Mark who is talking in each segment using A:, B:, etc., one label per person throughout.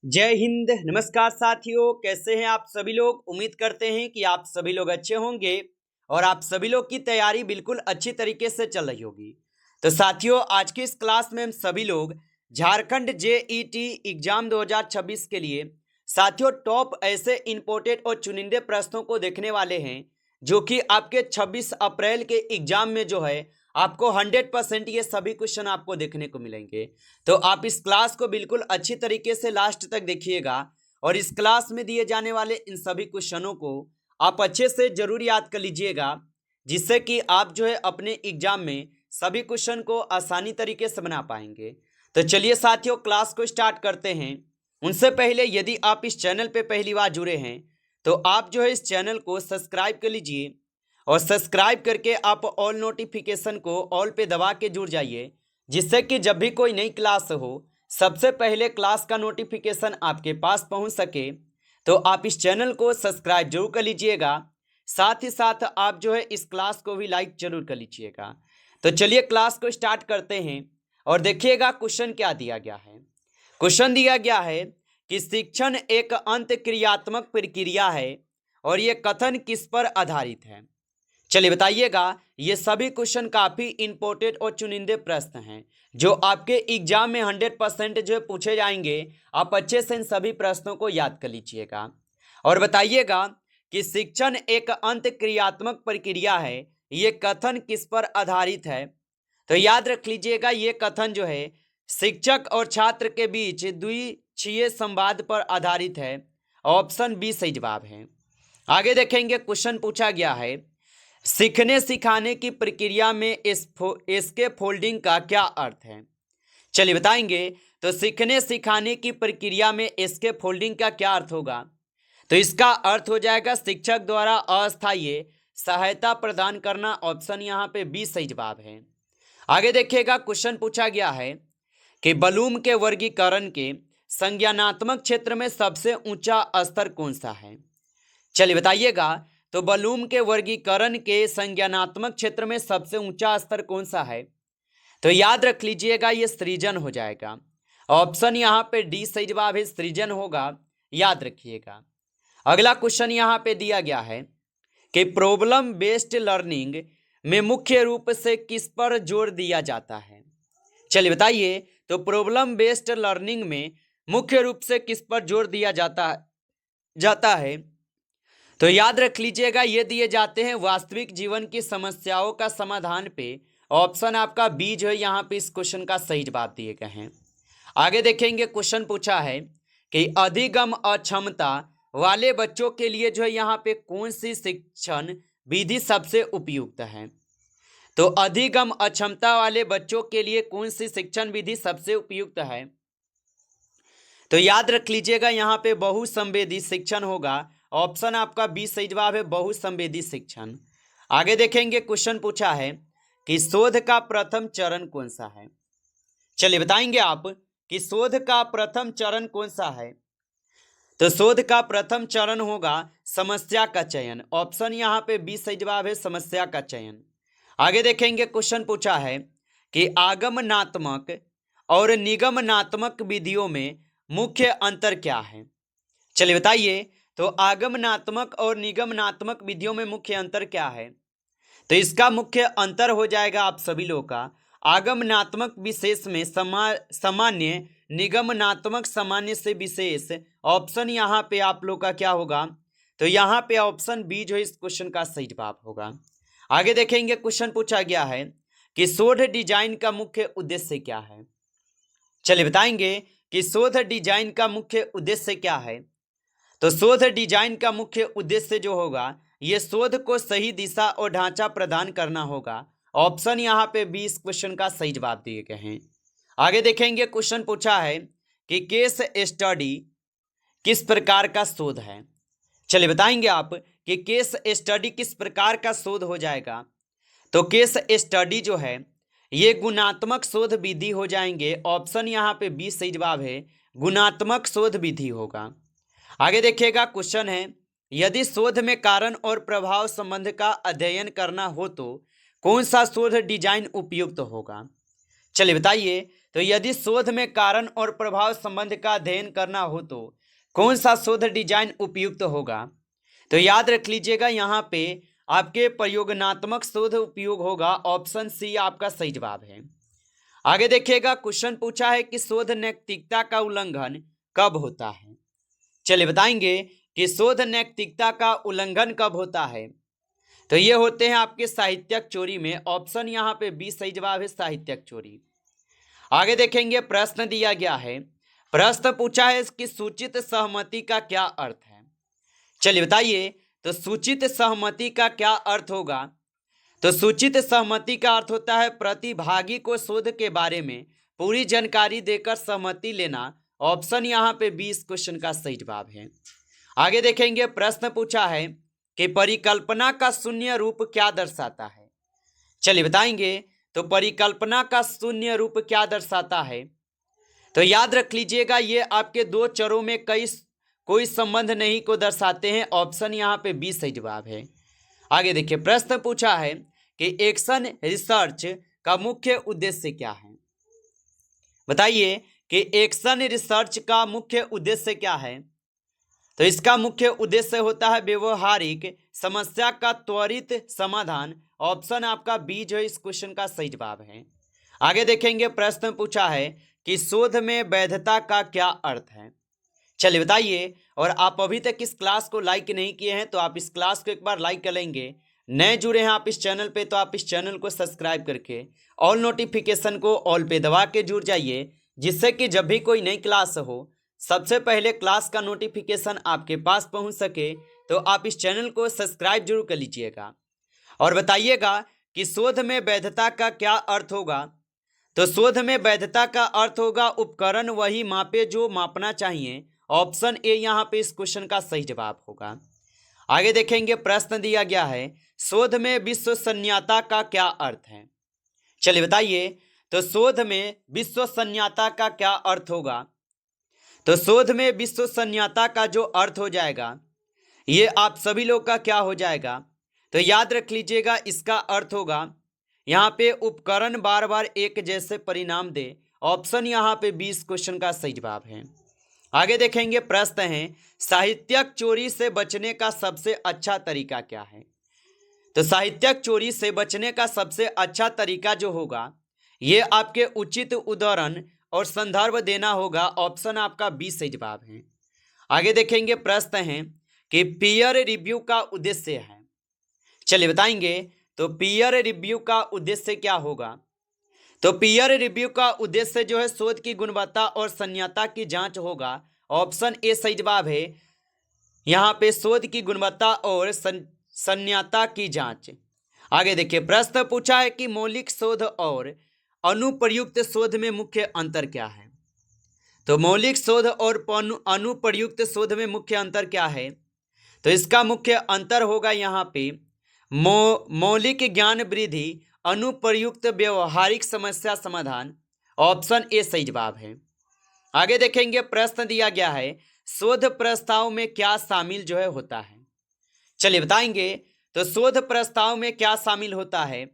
A: जय हिंद। नमस्कार साथियों, कैसे हैं आप सभी लोग। उम्मीद करते हैं कि आप सभी लोग अच्छे होंगे और आप सभी लोग की तैयारी बिल्कुल अच्छी तरीके से चल रही होगी। तो साथियों, आज की इस क्लास में हम सभी लोग झारखंड जेईटी एग्जाम 2026 के लिए साथियों टॉप ऐसे इंपोर्टेड और चुनिंदे प्रश्नों को देखने वाले हैं जो कि आपके 26 अप्रैल के एग्जाम में जो है आपको 100% ये सभी क्वेश्चन आपको देखने को मिलेंगे। तो आप इस क्लास को बिल्कुल अच्छी तरीके से लास्ट तक देखिएगा और इस क्लास में दिए जाने वाले इन सभी क्वेश्चनों को आप अच्छे से जरूर याद कर लीजिएगा, जिससे कि आप जो है अपने एग्जाम में सभी क्वेश्चन को आसानी तरीके से बना पाएंगे। तो चलिए साथियों, क्लास को स्टार्ट करते हैं। उनसे पहले यदि आप इस चैनल पे पहली बार जुड़े हैं तो आप जो है इस चैनल को सब्सक्राइब कर लीजिए और सब्सक्राइब करके आप ऑल नोटिफिकेशन को ऑल पे दबा के जुड़ जाइए, जिससे कि जब भी कोई नई क्लास हो सबसे पहले क्लास का नोटिफिकेशन आपके पास पहुंच सके। तो आप इस चैनल को सब्सक्राइब जरूर कर लीजिएगा, साथ ही साथ आप जो है इस क्लास को भी लाइक जरूर कर लीजिएगा। तो चलिए क्लास को स्टार्ट करते हैं और देखिएगा क्वेश्चन क्या दिया गया है। क्वेश्चन दिया गया है कि शिक्षण एक अंत क्रियात्मक प्रक्रिया है और यह कथन किस पर आधारित है। चलिए बताइएगा। ये सभी क्वेश्चन काफी इंपॉर्टेंट और चुनिंदे प्रश्न हैं जो आपके एग्जाम में 100% जो है पूछे जाएंगे। आप अच्छे से इन सभी प्रश्नों को याद कर लीजिएगा और बताइएगा कि शिक्षण एक अंत क्रियात्मक प्रक्रिया है, ये कथन किस पर आधारित है। तो याद रख लीजिएगा, ये कथन जो है शिक्षक और छात्र के बीच द्विपक्षीय संवाद पर आधारित है। ऑप्शन बी सही जवाब है। आगे देखेंगे, क्वेश्चन पूछा गया है सीखने सिखाने की प्रक्रिया में इसके फोल्डिंग का क्या अर्थ है। चलिए बताएंगे। तो सीखने सिखाने की प्रक्रिया में इसके फोल्डिंग का क्या अर्थ होगा। तो इसका अर्थ हो जाएगा शिक्षक द्वारा अस्थायी सहायता प्रदान करना। ऑप्शन यहाँ पे बी सही जवाब है। आगे देखिएगा, क्वेश्चन पूछा गया है कि ब्लूम के वर्गीकरण के संज्ञानात्मक क्षेत्र में सबसे ऊंचा स्तर कौन सा है। चलिए बताइएगा। तो ब्लूम के वर्गीकरण के संज्ञानात्मक क्षेत्र में सबसे ऊंचा स्तर कौन सा है। तो याद रख लीजिएगा, ये सृजन हो जाएगा। ऑप्शन यहाँ पे डी सही जवाब है, सृजन होगा, याद रखिएगा। अगला क्वेश्चन यहाँ पे दिया गया है कि प्रॉब्लम बेस्ड लर्निंग में मुख्य रूप से किस पर जोर दिया जाता है। चलिए बताइए। तो प्रॉब्लम बेस्ड लर्निंग में मुख्य रूप से किस पर जोर दिया जाता है। तो याद रख लीजिएगा, ये दिए जाते हैं वास्तविक जीवन की समस्याओं का समाधान पे। ऑप्शन आपका बी जो है यहाँ पे इस क्वेश्चन का सही जवाब दिए गए हैं। आगे देखेंगे, क्वेश्चन पूछा है कि अधिगम अक्षमता वाले बच्चों के लिए जो है यहाँ पे कौन सी शिक्षण विधि सबसे उपयुक्त है। तो अधिगम अक्षमता वाले बच्चों के लिए कौन सी शिक्षण विधि सबसे उपयुक्त है। तो याद रख लीजिएगा, यहाँ पे बहुसंवेदी शिक्षण होगा। ऑप्शन आपका बी सही जवाब है, बहुसंवेदी शिक्षण। आगे देखेंगे, क्वेश्चन पूछा है कि शोध का प्रथम चरण कौन सा है। चलिए बताएंगे आप कि शोध का प्रथम चरण कौन सा है। तो शोध का प्रथम चरण होगा समस्या का चयन। ऑप्शन यहाँ पे बी सही जवाब है, समस्या का चयन। आगे देखेंगे, क्वेश्चन पूछा है कि आगमनात्मक और निगमनात्मक विधियों में मुख्य अंतर क्या है। चलिए बताइए। तो आगमनात्मक और निगमनात्मक विधियों में मुख्य अंतर क्या है। तो इसका मुख्य अंतर हो जाएगा आप सभी लोगों का आगमनात्मक विशेष में सामान्य, निगमनात्मक सामान्य से विशेष। ऑप्शन यहाँ पे आप लोग का क्या होगा। तो यहाँ पे ऑप्शन बी जो है इस क्वेश्चन का सही जवाब होगा। आगे देखेंगे, क्वेश्चन पूछा गया है कि शोध डिजाइन का मुख्य उद्देश्य क्या है। चलिए बताएंगे कि शोध डिजाइन का मुख्य उद्देश्य क्या है। तो शोध डिजाइन का मुख्य उद्देश्य जो होगा ये शोध को सही दिशा और ढांचा प्रदान करना होगा। ऑप्शन यहाँ पे 20 क्वेश्चन का सही जवाब दिए गए हैं। आगे देखेंगे, क्वेश्चन पूछा है कि केस स्टडी किस प्रकार का शोध है। चलिए बताएंगे आप कि केस स्टडी किस प्रकार का शोध हो जाएगा। तो केस स्टडी जो है ये गुणात्मक शोध विधि हो जाएंगे। ऑप्शन यहाँ पे 20 सही जवाब है, गुणात्मक शोध विधि होगा। आगे देखिएगा, क्वेश्चन है यदि शोध में कारण और प्रभाव संबंध का अध्ययन करना हो तो कौन सा शोध डिजाइन उपयुक्त होगा। चलिए बताइए। तो यदि शोध में कारण और प्रभाव संबंध का अध्ययन करना हो तो कौन सा शोध डिजाइन उपयुक्त होगा? तो याद रख लीजिएगा, यहाँ पे आपके प्रयोगात्मक शोध उपयोग होगा। ऑप्शन सी आपका सही जवाब है। आगे देखिएगा, क्वेश्चन पूछा है कि शोध नैतिकता का उल्लंघन कब होता है। चलिए बताएंगे कि शोध नैतिकता का उल्लंघन कब होता है। तो ये होते हैं आपके साहित्यिक चोरी में। ऑप्शन यहाँ पे बी सही जवाब है, साहित्यिक चोरी। आगे देखेंगे, प्रश्न दिया गया है, प्रश्न पूछा है कि सूचित सहमति का क्या अर्थ है। चलिए बताइए, तो सूचित सहमति का क्या अर्थ होगा। तो सूचित सहमति का अर्थ होता है प्रतिभागी को शोध के बारे में पूरी जानकारी देकर सहमति लेना। ऑप्शन यहाँ पे 20 क्वेश्चन का सही जवाब है। आगे देखेंगे, प्रश्न पूछा है कि परिकल्पना का शून्य रूप क्या दर्शाता है। चलिए बताएंगे, तो परिकल्पना का शून्य रूप क्या दर्शाता है। तो याद रख लीजिएगा, ये आपके दो चरों में कोई संबंध नहीं को दर्शाते हैं। ऑप्शन यहाँ पे 20 सही जवाब है। आगे देखिए, प्रश्न पूछा है कि एक्शन रिसर्च का मुख्य उद्देश्य क्या है। बताइए कि एक्शन रिसर्च का मुख्य उद्देश्य क्या है। तो इसका मुख्य उद्देश्य होता है व्यवहारिक समस्या का त्वरित समाधान। ऑप्शन आपका बी जो इस क्वेश्चन का सही जवाब है। आगे देखेंगे, प्रश्न पूछा है कि शोध में वैधता का क्या अर्थ है। चलिए बताइए, और आप अभी तक इस क्लास को लाइक नहीं किए हैं तो आप इस क्लास को एक बार लाइक कर लेंगे। नए जुड़े हैं आप इस चैनल पे तो आप इस चैनल को सब्सक्राइब करके ऑल नोटिफिकेशन को ऑल पे दबा के जुड़ जाइए, जिससे कि जब भी कोई नई क्लास हो सबसे पहले क्लास का नोटिफिकेशन आपके पास पहुंच सके। तो आप इस चैनल को सब्सक्राइब जरूर कर लीजिएगा और बताइएगा कि शोध में वैधता का क्या अर्थ होगा। तो शोध में वैधता का अर्थ होगा उपकरण वही मापे जो मापना चाहिए। ऑप्शन ए यहाँ पे इस क्वेश्चन का सही जवाब होगा। आगे देखेंगे, प्रश्न दिया गया है, शोध में विश्वसनीयता का क्या अर्थ है। चलिए बताइए, तो शोध में विश्वसनीयता का क्या अर्थ होगा। तो शोध में विश्वसनीयता का जो अर्थ हो जाएगा, ये आप सभी लोग का क्या हो जाएगा। तो याद रख लीजिएगा, इसका अर्थ होगा यहाँ पे उपकरण बार बार एक जैसे परिणाम दे। ऑप्शन यहाँ पे 20 क्वेश्चन का सही जवाब है। आगे देखेंगे, प्रश्न है, साहित्यिक चोरी से बचने का सबसे अच्छा तरीका क्या है। तो साहित्यिक चोरी से बचने का सबसे अच्छा तरीका जो होगा, ये आपके उचित उदाहरण और संदर्भ देना होगा। ऑप्शन आपका 20 सही जवाब है। आगे देखेंगे, प्रश्न है कि पीयर रिव्यू का उद्देश्य है। चलिए बताएंगे, तो पीयर रिव्यू का उद्देश्य क्या होगा। तो पीयर रिव्यू का उद्देश्य जो है शोध की गुणवत्ता और सनीयता की जांच होगा। ऑप्शन ए सही जवाब है। यहाँ पे शोध की गुणवत्ता और सनीयता की जांच। आगे देखिए, प्रश्न पूछा है कि मौलिक शोध और अनुप्रयुक्त शोध में मुख्य अंतर क्या है। तो मौलिक शोध और अनुप्रयुक्त शोध में मुख्य अंतर क्या है। तो इसका मुख्य अंतर होगा यहाँ पे मौलिक ज्ञान वृद्धि, अनुप्रयुक्त व्यवहारिक समस्या समाधान। ऑप्शन ए सही जवाब है। आगे देखेंगे, प्रश्न दिया गया है, शोध प्रस्ताव में क्या शामिल जो है होता है। चलिए बताएंगे, तो शोध प्रस्ताव में क्या शामिल होता है।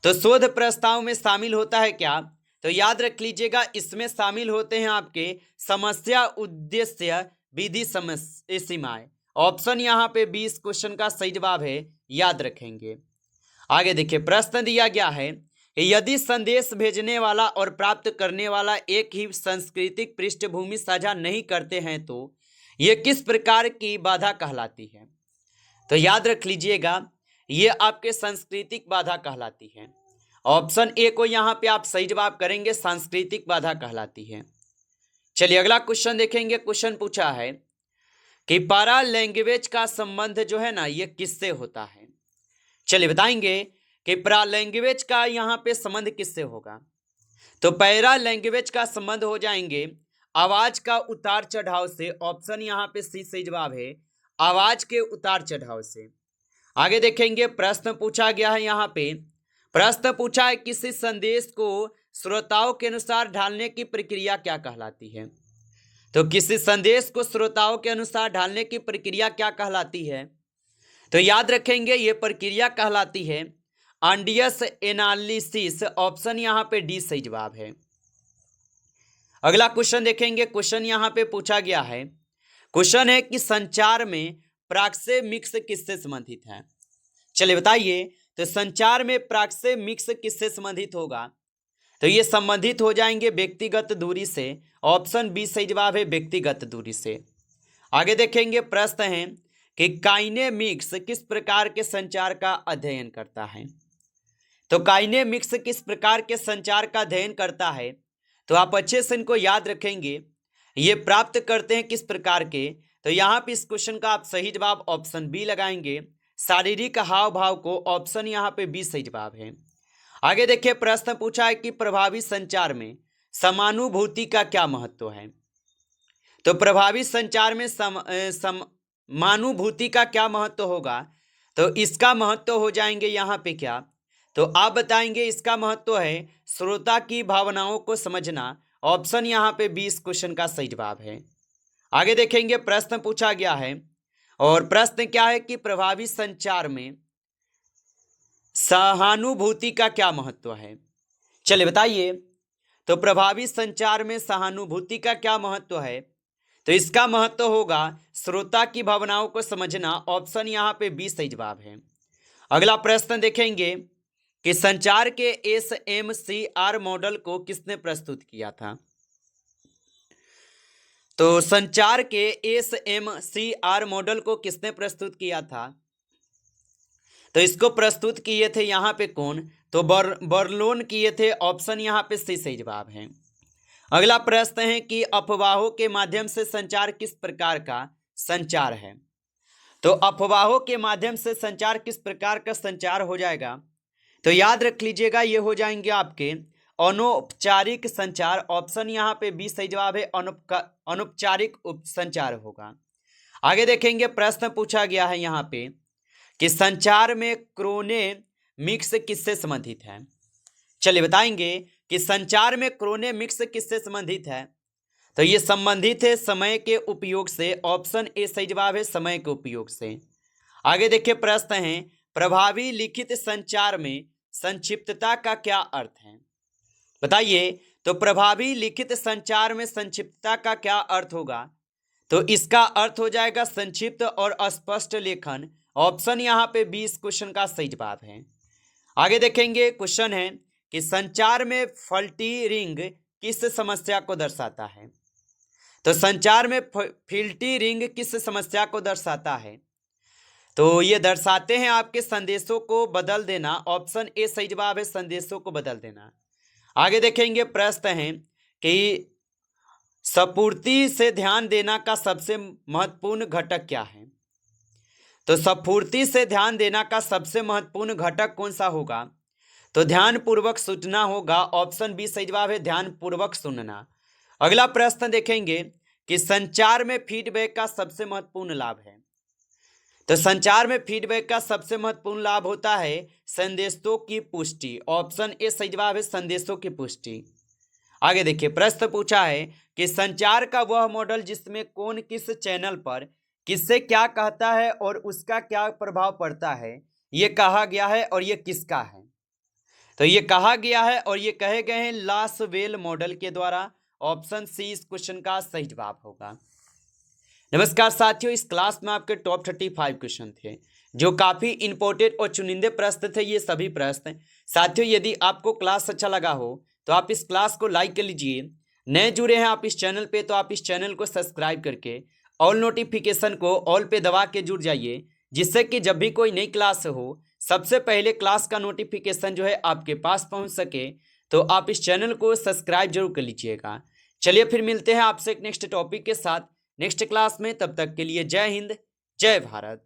A: तो शोध प्रस्ताव में शामिल होता है क्या। तो याद रख लीजिएगा, इसमें शामिल होते हैं आपके समस्या, उद्देश्य, विधि, सीमाएं। ऑप्शन यहाँ पे 20 क्वेश्चन का सही जवाब है, याद रखेंगे। आगे देखिए, प्रश्न दिया गया है, यदि संदेश भेजने वाला और प्राप्त करने वाला एक ही सांस्कृतिक पृष्ठभूमि साझा नहीं करते हैं तो ये किस प्रकार की बाधा कहलाती है। तो याद रख लीजिएगा, ये आपके सांस्कृतिक बाधा कहलाती है। ऑप्शन ए को यहाँ पे आप सही जवाब करेंगे, सांस्कृतिक बाधा कहलाती है। चलिए अगला क्वेश्चन देखेंगे। क्वेश्चन पूछा है कि पैरा लैंग्वेज का संबंध जो है ना, ये किससे होता है। चलिए बताएंगे कि पैरा लैंग्वेज का यहाँ पे संबंध किससे होगा। तो पैरा लैंग्वेज का संबंध हो जाएंगे आवाज का उतार चढ़ाव से। ऑप्शन यहाँ पे सी सही जवाब है, आवाज के उतार चढ़ाव से। आगे देखेंगे, प्रश्न पूछा गया है, यहाँ पे प्रश्न पूछा है, किसी संदेश को श्रोताओं के अनुसार ढालने की प्रक्रिया क्या कहलाती है। तो किसी संदेश को श्रोताओं के अनुसार ढालने की प्रक्रिया क्या कहलाती है। तो याद रखेंगे, ये प्रक्रिया कहलाती है ऑडियंस एनालिसिस। ऑप्शन यहाँ पे डी सही जवाब है। अगला क्वेश्चन देखेंगे। क्वेश्चन यहाँ पे पूछा गया है, क्वेश्चन है कि संचार में प्राक से मिक्स किससे संबंधित है। चलिए बताइए, तो संचार में प्राक से मिक्स किससे संबंधित होगा। तो ये संबंधित हो जाएंगे व्यक्तिगत दूरी से। ऑप्शन बी सही जवाब है, व्यक्तिगत दूरी से। आगे देखेंगे, प्रश्न है कि काइनेमिक्स किस प्रकार के संचार का अध्ययन करता है। तो काइनेमिक्स किस प्रकार के संचार का अध्ययन करता है, तो आप अच्छे से इनको याद रखेंगे। ये प्राप्त करते हैं किस प्रकार के, तो यहाँ पे इस क्वेश्चन का आप सही जवाब ऑप्शन बी लगाएंगे, शारीरिक हाव भाव को। ऑप्शन यहाँ पे बी सही जवाब है। आगे देखिए, प्रश्न पूछा है कि प्रभावी संचार में समानुभूति का क्या महत्व है। तो प्रभावी संचार में समानुभूति का क्या महत्व होगा, तो इसका महत्व हो जाएंगे यहाँ पे क्या, तो आप बताएंगे इसका महत्व है श्रोता की भावनाओं को समझना। ऑप्शन यहाँ पे 20 क्वेश्चन का सही जवाब है। आगे देखेंगे, प्रश्न पूछा गया है और प्रश्न क्या है कि प्रभावी संचार में सहानुभूति का क्या महत्व है। चलिए बताइए, तो प्रभावी संचार में सहानुभूति का क्या महत्व है, तो इसका महत्व होगा श्रोता की भावनाओं को समझना। ऑप्शन यहाँ पे 20 सही जवाब है। अगला प्रश्न देखेंगे कि संचार के SMCR मॉडल को किसने प्रस्तुत किया था। तो संचार के SMCR मॉडल को किसने प्रस्तुत किया था, तो इसको प्रस्तुत किए थे यहाँ पे कौन, तो बर्लोन किए थे। ऑप्शन यहाँ पे सी सही जवाब है। अगला प्रश्न है कि अफवाहों के माध्यम से संचार किस प्रकार का संचार है। तो अफवाहों के माध्यम से संचार किस प्रकार का संचार हो जाएगा, तो याद रख लीजिएगा, ये हो जाएंगे आपके अनौपचारिक संचार। ऑप्शन यहाँ पे बी सही जवाब है, अनौपचारिक संचार होगा। आगे देखेंगे, प्रश्न पूछा गया है यहाँ पे कि संचार में क्रोनेमिक्स किससे संबंधित है। चलिए बताएंगे कि संचार में क्रोनेमिक्स किससे संबंधित है, तो ये संबंधित है समय के उपयोग से। ऑप्शन ए सही जवाब है, समय के उपयोग से। आगे देखिए, प्रश्न है प्रभावी लिखित संचार में संक्षिप्तता का क्या अर्थ है। बताइए, तो प्रभावी लिखित संचार में संक्षिप्तता का क्या अर्थ होगा, तो इसका अर्थ हो जाएगा संक्षिप्त और स्पष्ट लेखन। ऑप्शन यहाँ पे 20 क्वेश्चन का सही जवाब है। आगे देखेंगे, क्वेश्चन है कि संचार में फल्टी किस समस्या को दर्शाता है। तो संचार में फल्टी किस समस्या को दर्शाता है, तो ये दर्शाते हैं आपके संदेशों को बदल देना। ऑप्शन ए सही जवाब है, संदेशों को बदल देना। आगे देखेंगे, प्रश्न है कि स्फूर्ति से ध्यान देना का सबसे महत्वपूर्ण घटक क्या है। तो स्फूर्ति से ध्यान देना का सबसे महत्वपूर्ण घटक कौन सा होगा, तो ध्यानपूर्वक सुनना होगा। ऑप्शन बी सही जवाब है, ध्यानपूर्वक सुनना। अगला प्रश्न देखेंगे कि संचार में फीडबैक का सबसे महत्वपूर्ण लाभ है। तो संचार में फीडबैक का सबसे महत्वपूर्ण लाभ होता है संदेशों की पुष्टि। ऑप्शन ए सही जवाब है, संदेशों की पुष्टि। आगे देखिए, प्रश्न पूछा है कि संचार का वह मॉडल जिसमें कौन किस चैनल पर किससे क्या कहता है और उसका क्या प्रभाव पड़ता है, ये कहा गया है और ये किसका है। तो ये कहा गया है और ये कहे गए हैं लासवेल मॉडल के द्वारा। ऑप्शन सी इस क्वेश्चन का सही जवाब होगा। नमस्कार साथियों, इस क्लास में आपके टॉप 35 क्वेश्चन थे जो काफ़ी इंपॉर्टेंट और चुनिंदे प्रश्न थे। ये सभी प्रश्न साथियों, यदि आपको क्लास अच्छा लगा हो तो आप इस क्लास को लाइक कर लीजिए। नए जुड़े हैं आप इस चैनल पे तो आप इस चैनल को सब्सक्राइब करके ऑल नोटिफिकेशन को ऑल पे दबा के जुड़ जाइए, जिससे कि जब भी कोई नई क्लास हो सबसे पहले क्लास का नोटिफिकेशन जो है आपके पास पहुंच सके। तो आप इस चैनल को सब्सक्राइब जरूर कर लीजिएगा। चलिए फिर मिलते हैं आपसे एक नेक्स्ट टॉपिक के साथ नेक्स्ट क्लास में। तब तक के लिए जय हिंद, जय भारत।